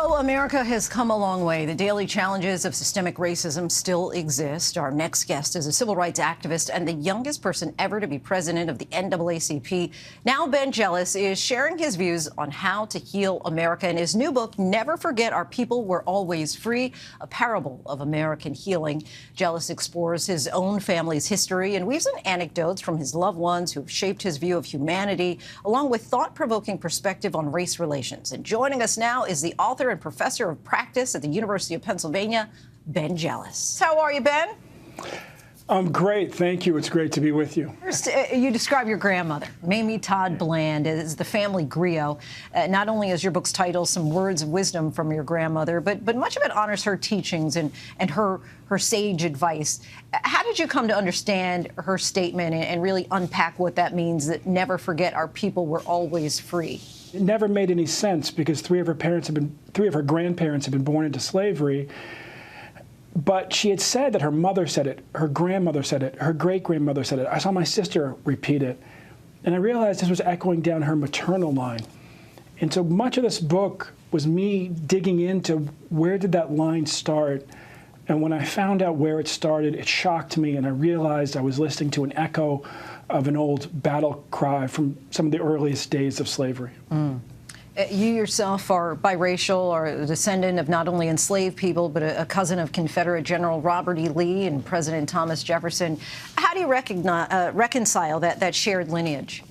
So America has come a long way. The daily challenges of systemic racism still exist. Our next guest is a civil rights activist and the youngest person ever to be president of the NAACP. Now Ben Jealous is sharing his views on how to heal America in his new book, Never Forget Our People Were Always Free, a parable of American healing. Jealous explores his own family's history and weaves in anecdotes from his loved ones who've shaped his view of humanity, along with thought-provoking perspective on race relations. And joining us now is the author and professor of practice at the University of Pennsylvania, Ben Jealous. How are you, Ben? I'm great. Thank you. It's great to be with you. First, you describe your grandmother, Mamie Todd Bland, as the family griot. Not only is your book's title some words of wisdom from your grandmother, but much of it honors her teachings and her sage advice. How did you come to understand her statement and really unpack what that means, that never forget our people were always free? It never made any sense because three of her grandparents had been born into slavery. But she had said that her mother said it, her grandmother said it, her great-grandmother said it. I saw my sister repeat it. And I realized this was echoing down her maternal line. And so much of this book was me digging into where did that line start. And when I found out where it started, it shocked me. And I realized I was listening to an echo of an old battle cry from some of the earliest days of slavery. You yourself are biracial, or a descendant of not only enslaved people, but a cousin of Confederate General Robert E. Lee and President Thomas Jefferson. How do you reconcile that shared lineage?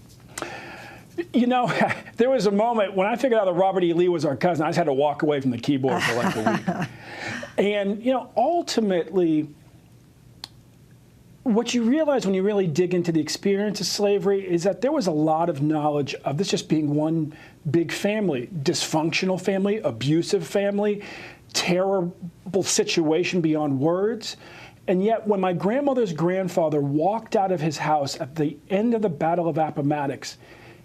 You know, there was a moment when I figured out that Robert E. Lee was our cousin, I just had to walk away from the keyboard for like a week. And, you know, ultimately, what you realize when you really dig into the experience of slavery is that there was a lot of knowledge of this just being one big family, dysfunctional family, abusive family, terrible situation beyond words. And yet when my grandmother's grandfather walked out of his house at the end of the Battle of Appomattox,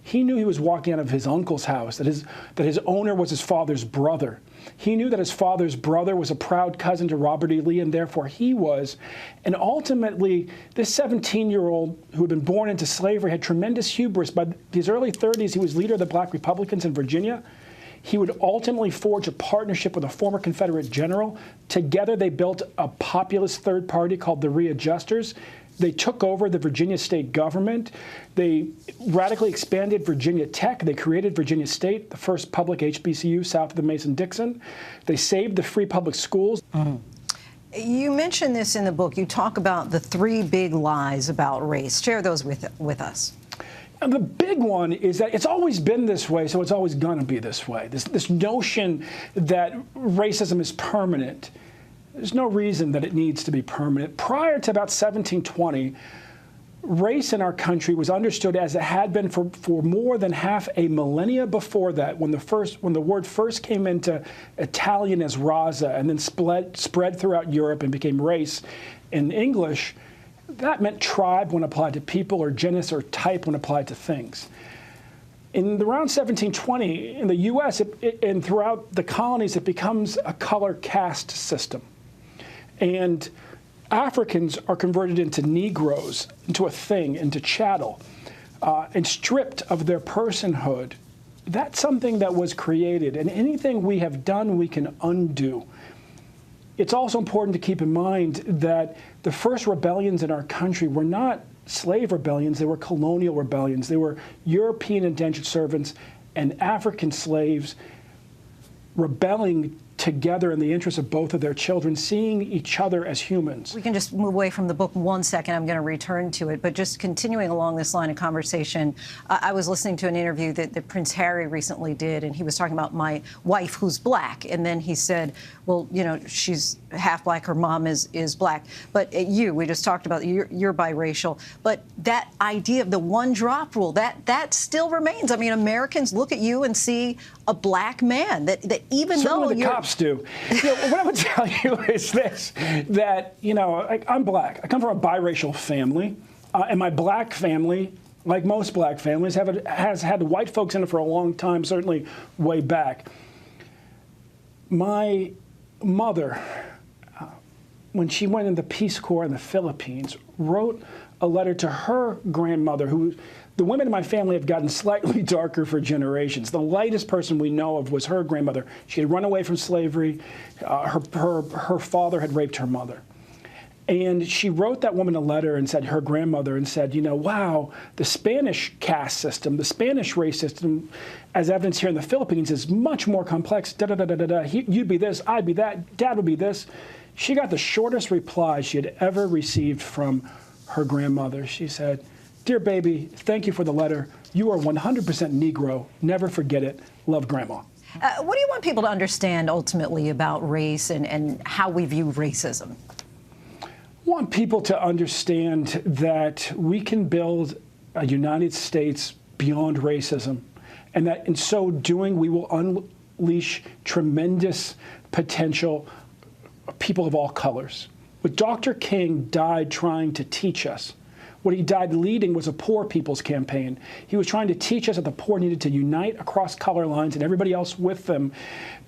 he knew he was walking out of his uncle's house, that his owner was his father's brother. He knew that his father's brother was a proud cousin to Robert E. Lee, and therefore he was. And ultimately, this 17-year-old who had been born into slavery had tremendous hubris. By his early 30s, he was leader of the Black Republicans in Virginia. He would ultimately forge a partnership with a former Confederate general. Together, they built a populist third party called the Readjusters. They took over the Virginia state government. They radically expanded Virginia Tech. They created Virginia State, the first public HBCU south of the Mason-Dixon. They saved the free public schools. You mentioned this in the book. You talk about the three big lies about race. Share those with us. And the big one is that it's always been this way, so it's always going to be this way. This notion that racism is permanent. There's no reason that it needs to be permanent. Prior to about 1720, race in our country was understood as it had been for more than half a millennia before that, when the word first came into Italian as raza and then spread throughout Europe and became race in English. That meant tribe when applied to people, or genus or type when applied to things. In around 1720, in the U.S. and throughout the colonies, it becomes a color caste system. And Africans are converted into Negroes, into a thing, into chattel, and stripped of their personhood. That's something that was created, and anything we have done, we can undo. It's also important to keep in mind that the first rebellions in our country were not slave rebellions, they were colonial rebellions. They were European indentured servants and African slaves rebelling together in the interest of both of their children, seeing each other as humans. We can just move away from the book 1 second. I'm going to return to it. But just continuing along this line of conversation, I was listening to an interview that Prince Harry recently did, and he was talking about my wife who's black. And then he said, well, you know, she's half black, her mom is black. But we just talked about you're biracial. But that idea of the one drop rule, that still remains. I mean, Americans look at you and see a black man, that even certainly though the cops do. You know, what I would tell you is this, that, you know, I'm black. I come from a biracial family, and my black family, like most black families, has had white folks in it for a long time, certainly way back. My mother when she went in the Peace Corps in the Philippines, wrote a letter to her grandmother, who the women in my family have gotten slightly darker for generations. The lightest person we know of was her grandmother. She had run away from slavery. Her father had raped her mother. And she wrote that woman a letter and said, her grandmother, and said, you know, wow, the Spanish caste system, the Spanish race system, as evidence here in the Philippines, is much more complex. You'd be this, I'd be that, Dad would be this. She got the shortest reply she had ever received from her grandmother. She said, dear baby, thank you for the letter. You are 100% Negro. Never forget it. Love, Grandma. What do you want people to understand ultimately about race and how we view racism? I want people to understand that we can build a United States beyond racism, and that in so doing, we will unleash tremendous potential of people of all colors. What Dr. King died trying to teach us, what he died leading, was a poor people's campaign. He was trying to teach us that the poor needed to unite across color lines and everybody else with them,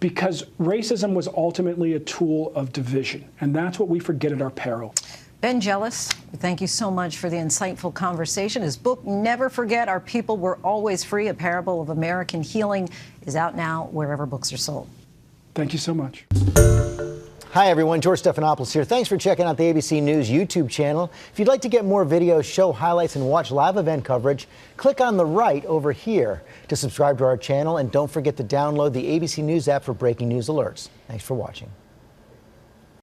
because racism was ultimately a tool of division. And that's what we forget at our peril. Ben Jealous, thank you so much for the insightful conversation. His book, Never Forget, Our People Were Always Free, A Parable of American Healing, is out now wherever books are sold. Thank you so much. Hi, everyone. George Stephanopoulos here. Thanks for checking out the ABC News YouTube channel. If you'd like to get more videos, show highlights, and watch live event coverage, click on the right over here to subscribe to our channel. And don't forget to download the ABC News app for breaking news alerts. Thanks for watching.